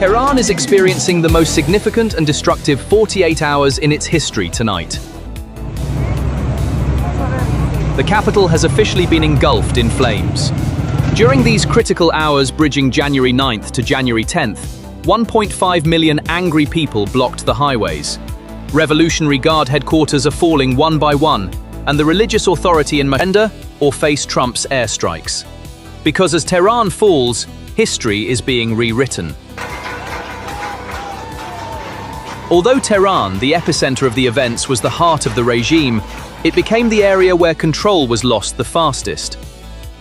Tehran is experiencing the most significant and destructive 48 hours in its history tonight. The capital has officially been engulfed in flames. During these critical hours bridging January 9th to January 10th, 1.5 million angry people blocked the highways. Revolutionary Guard headquarters are falling one by one, and the religious authority in surrender or face Trump's airstrikes. Because as Tehran falls, history is being rewritten. Although Tehran, the epicenter of the events, was the heart of the regime, it became the area where control was lost the fastest.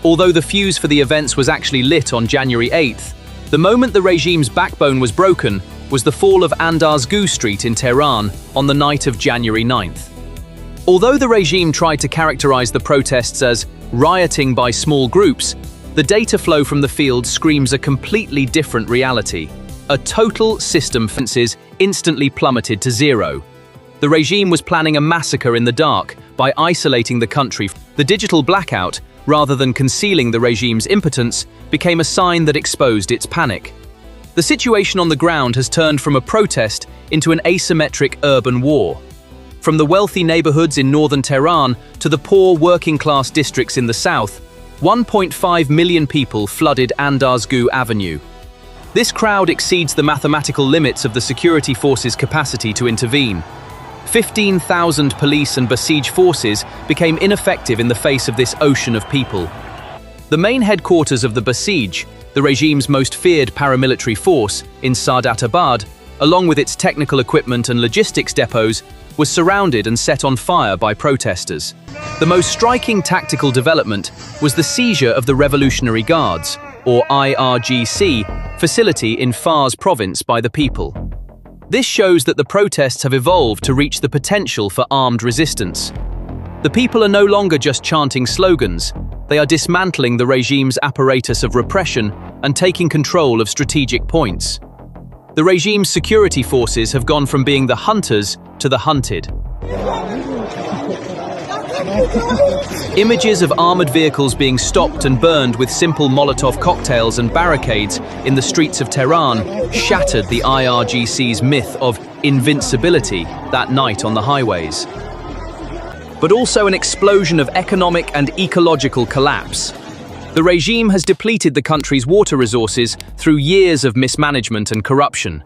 Although the fuse for the events was actually lit on January 8th, the moment the regime's backbone was broken was the fall of Andazgu Street in Tehran on the night of January 9th. Although the regime tried to characterize the protests as rioting by small groups, the data flow from the field screams a completely different reality. A total system fences instantly plummeted to zero. The regime was planning a massacre in the dark by isolating the country. The digital blackout, rather than concealing the regime's impotence, became a sign that exposed its panic. The situation on the ground has turned from a protest into an asymmetric urban war. From the wealthy neighborhoods in northern Tehran to the poor working-class districts in the south, 1.5 million people flooded Andazgu Avenue. This crowd exceeds the mathematical limits of the security forces' capacity to intervene. 15,000 police and Basij forces became ineffective in the face of this ocean of people. The main headquarters of the Basij, the regime's most feared paramilitary force, in Saadatabad, along with its technical equipment and logistics depots, was surrounded and set on fire by protesters. The most striking tactical development was the seizure of the Revolutionary Guards, or IRGC, facility in Fars province by the people. This shows that the protests have evolved to reach the potential for armed resistance. The people are no longer just chanting slogans, they are dismantling the regime's apparatus of repression and taking control of strategic points. The regime's security forces have gone from being the hunters to the hunted. Images of armored vehicles being stopped and burned with simple Molotov cocktails and barricades in the streets of Tehran shattered the IRGC's myth of invincibility that night on the highways. But also an explosion of economic and ecological collapse. The regime has depleted the country's water resources through years of mismanagement and corruption.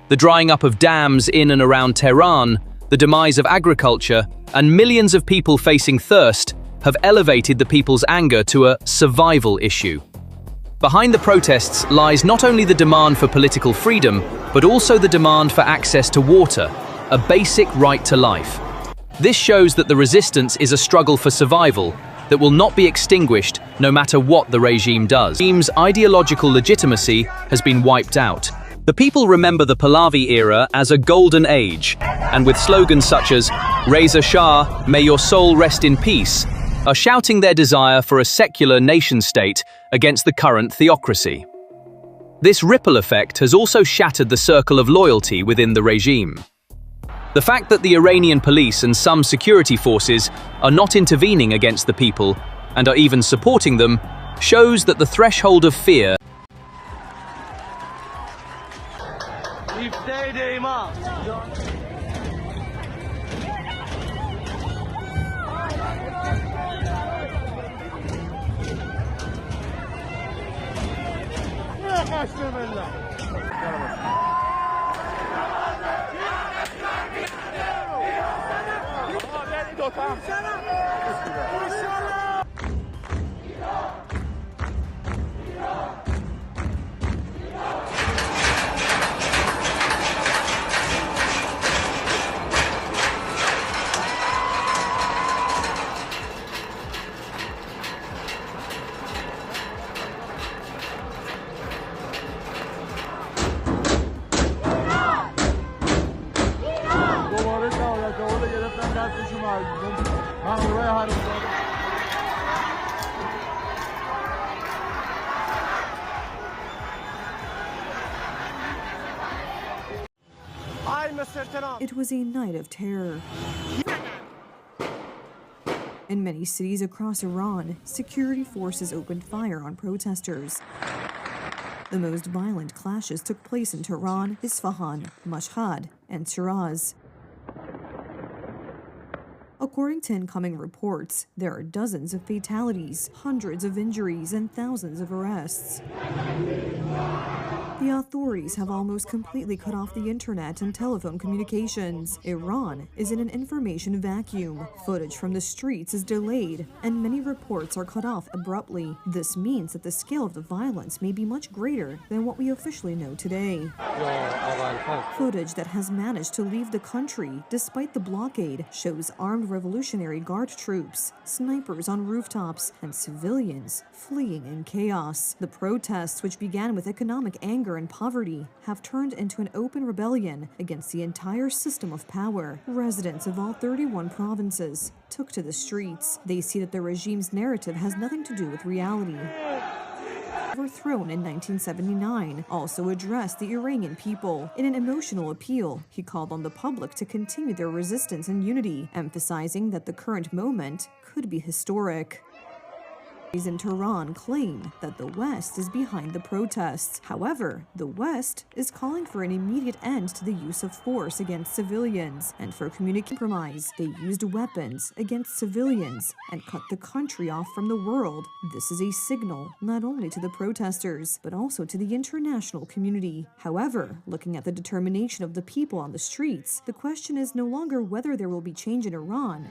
The drying up of dams in and around Tehran, the demise of agriculture, and millions of people facing thirst have elevated the people's anger to a survival issue. Behind the protests lies not only the demand for political freedom, but also the demand for access to water, a basic right to life. This shows that the resistance is a struggle for survival that will not be extinguished no matter what the regime does. The regime's ideological legitimacy has been wiped out. The people remember the Pahlavi era as a golden age, and with slogans such as "Reza Shah, may your soul rest in peace," are shouting their desire for a secular nation-state against the current theocracy. This ripple effect has also shattered the circle of loyalty within the regime. The fact that the Iranian police and some security forces are not intervening against the people and are even supporting them shows that the threshold of fear It was a night of terror. In many cities across Iran, security forces opened fire on protesters. The most violent clashes took place in Tehran, Isfahan, Mashhad, and Shiraz. According to incoming reports, there are dozens of fatalities, hundreds of injuries, and thousands of arrests. The authorities have almost completely cut off the internet and telephone communications. Iran is in an information vacuum. Footage from the streets is delayed, and many reports are cut off abruptly. This means that the scale of the violence may be much greater than what we officially know today. Footage that has managed to leave the country despite the blockade shows armed Revolutionary Guard troops, snipers on rooftops, and civilians fleeing in chaos. The protests, which began with economic anger and poverty, have turned into an open rebellion against the entire system of power. Residents of all 31 provinces took to the streets. They see that the regime's narrative has nothing to do with reality. Overthrown in 1979, also addressed the Iranian people. In an emotional appeal, he called on the public to continue their resistance and unity, emphasizing that the current moment could be historic. In Tehran claim that the West is behind the protests. However, the West is calling for an immediate end to the use of force against civilians, and for compromise. They used weapons against civilians and cut the country off from the world. This is a signal not only to the protesters, but also to the international community. However, looking at the determination of the people on the streets, the question is no longer whether there will be change in Iran,